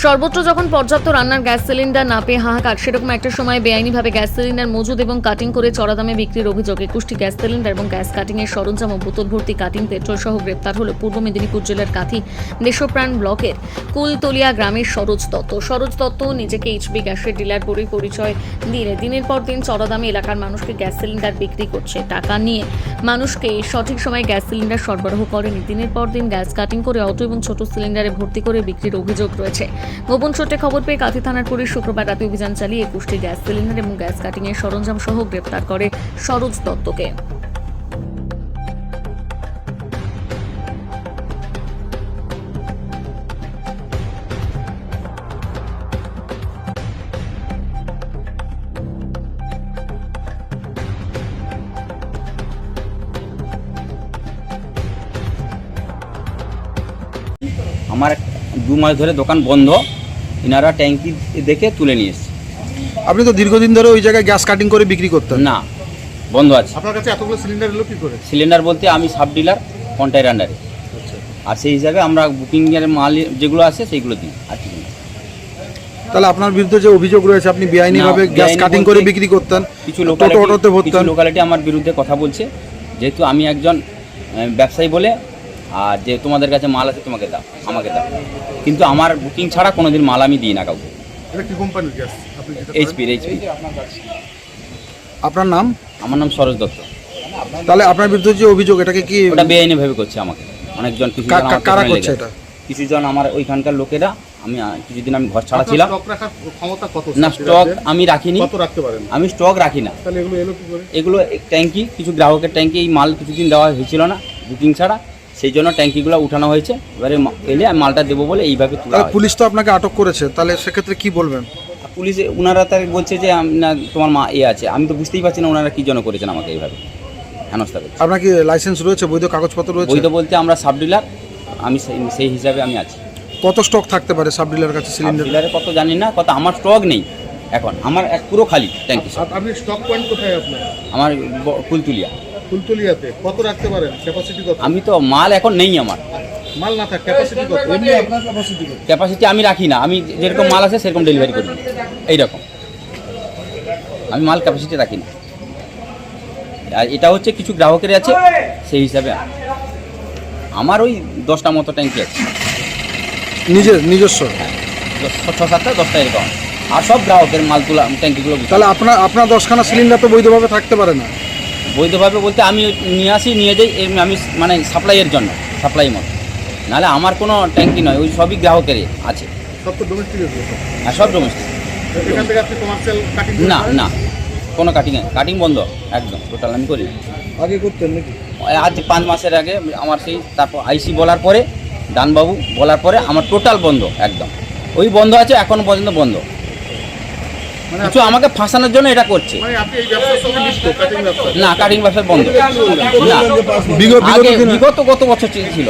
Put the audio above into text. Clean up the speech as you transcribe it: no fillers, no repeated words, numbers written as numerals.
সর্বত্র যখন পর্যাপ্ত রান্নার গ্যাস সিলিন্ডার না পেয়ে হাহাকার, সেরকম একটা সময় বেআইনিভাবে গ্যাস সিলিন্ডার মজুদ এবং কাটিং করে চড়া দামে বিক্রির অভিযোগ 21টি গ্যাস সিলিন্ডার এবং গ্যাস কাটিং এর সরঞ্জাম ও বোতল ভর্তি কাটিং পেট্রোল সহ গ্রেপ্তার হলো পূর্ব মেদিনীপুর জেলার কাঁথি দেশপ্রাণ ব্লকের কুলতলিয়া গ্রামের সরোজ দত্ত। সরোজ দত্ত নিজেকে এইচপি গ্যাসের ডিলার বলে পরিচয় দিয়ে দিনের পর দিন চড়া দামে এলাকার মানুষকে গ্যাস সিলিন্ডার বিক্রি করছে। টাকা নিয়ে মানুষকে সঠিক সময়ে গ্যাস সিলিন্ডার সরবরাহ করেনি। দিনের পর দিন গ্যাস কাটিং করে অটো এবং ছোট সিলিন্ডারে ভর্তি করে বিক্রির অভিযোগ রয়েছে। গোপন সূত্রে খবর পেয়ে কাঁথি থানার পুলিশ শুক্রবার রাতে অভিযান চালিয়ে 21টি গ্যাস সিলিন্ডার এবং গ্যাস কাটিং এর সরঞ্জাম সহ গ্রেপ্তার করে সরোজ দত্তকে। আমার 2 মাস ধরে দোকান বন্ধ, ইনারা ট্যাঙ্কি দেখে তুলে নিয়ে এসছে। আপনি তো দীর্ঘদিন ধরে ওই জায়গায় গ্যাস কাটিং করে বিক্রি করতেন? না, বন্ধ আছে। আপনার কাছে এতগুলো সিলিন্ডার এলো কি করে? সিলিন্ডার বলতে আমি সাব ডিলার কন্টাইনার আন্ডারে, আর সেই হিসাবে আমরা বুকিংয়ের মাল যেগুলো আছে সেইগুলো দিই। আর কি তাহলে আপনার বিরুদ্ধে যে অভিযোগ রয়েছে আপনি বেআইনিভাবে গ্যাস কাটিং করে বিক্রি করতেন, কিছু লোকালিটি আমার বিরুদ্ধে কথা বলছে, যেহেতু আমি একজন ব্যবসায়ী বলে, আর যে তোমাদের কাছে মাল আছে তোমাকে দাও, আমাকে দাও, কিন্তু আমার বুকিং ছাড়া কোনোদিন মাল আমি দিই না কাউকে। এটা কি কোম্পানির গ্যাস? এইচপি। আপনার নাম? আমার নাম সরোজ দত্ত। তাহলে আপনার বিরুদ্ধে যে অভিযোগ এটাকে কি ওটা বেআইনিভাবে করছে আমাকে অনেকজন, কারা করছে এটা? কিছুজন আমার ওইখানকার লোকেরা। আমি কিছুদিন আমি ঘর ছাড়া ছিলাম। স্টক রাখার ক্ষমতা কত? না, স্টক আমি রাখিনি। কত রাখতে পারেন? আমি স্টক রাখি না। তাহলে এগুলো এলো কি করে? এগুলো ট্যাঙ্কি, কিছু গ্রাহকের ট্যাঙ্কি এই মাল কিছুদিন দেওয়া হয়েছিল না বুকিং ছাড়া, সেই জন্য ট্যাঙ্কিগুলো উঠানো হয়েছে। এবারে এলে মালটা দেবো বলে এইভাবে তোলা হয়। পুলিশ তো আপনাকে আটক করেছে, তাহলে সেক্ষেত্রে কি বলবেন? পুলিশ ওনারা তার বলছে যে না তোমার মা আছে, আমি তো বুঝতেই পারছি না ওনারা কি জন্য করেছেন আমাকে এইভাবে হেনস্থা করছে। আপনার কি লাইসেন্স রয়েছে, বৈধ কাগজপত্র রয়েছে? বৈধ বলতে আমরা সাব ডিলার, আমি সেই হিসাবে আমি আছি। কত স্টক থাকতে পারে সাব ডিলারের কাছে সিলিন্ডার? ডিলারে কত জানি না, কত আমার স্টক নেই এখন, আমার পুরো খালি ট্যাঙ্কি। আপনি স্টক পয়েন্ট কোথায় আপনার? আমার কুলতুলিয়া। কুলতলিয়াতে কত রাখতে পারেন? ক্যাপাসিটি কত? আমি তো মাল এখন নেই, আমার মাল না থাকে ক্যাপাসিটি কত? এমনি আপনার ক্যাপাসিটি কত? ক্যাপাসিটি আমি রাখি না, আমি যেরকম মাল আছে সেরকম ডেলিভারি করি, এইরকম। আমি মাল ক্যাপাসিটি রাখি না। আর এটা হচ্ছে কিছু গ্রাহকের আছে, সেই হিসাবে আমার ওই 10টা মতো ট্যাঙ্কি আছে নিজস্ব। 6-7টা 10টা এরকম, আর সব গ্রাহকের মাল তোলা ট্যাঙ্কিগুলো। তাহলে আপনার 10খানা সিলিন্ডার তো বৈধভাবে থাকতে পারে না? বৈধভাবে বলতে আমি নিয়ে আসি, নিয়ে যাই, আমি মানে সাপ্লাইয়ের জন্য, সাপ্লাই মতো। নাহলে আমার কোনো ট্যাঙ্কি নয়, ওই সবই গ্রাহকেরই আছে। সব তো ডোমেস্টিক আছে? আর সব ডোমেস্টিক। এখান থেকে আপনি কমার্শিয়াল কাটিং? না, কোনো কাটিং বন্ধ একদম, টোটাল আমি করি না। আগে করতেন নাকি? আজ 5 মাসের আগে আমার সেই, তারপর আইসি বলার পরে, ডানবাবু বলার পরে আমার টোটাল বন্ধ একদম। ওই বন্ধ আছে, এখনো পর্যন্ত বন্ধ। কিছু আমাকে ফাঁসানোর জন্য এটা করছে। মানে আপনি এই ব্যবসার সঙ্গে যুক্ত, কাটিং ব্যবসা? না, কাটিং ব্যবসা বন্ধ না। বিগত কত বছর ছিল।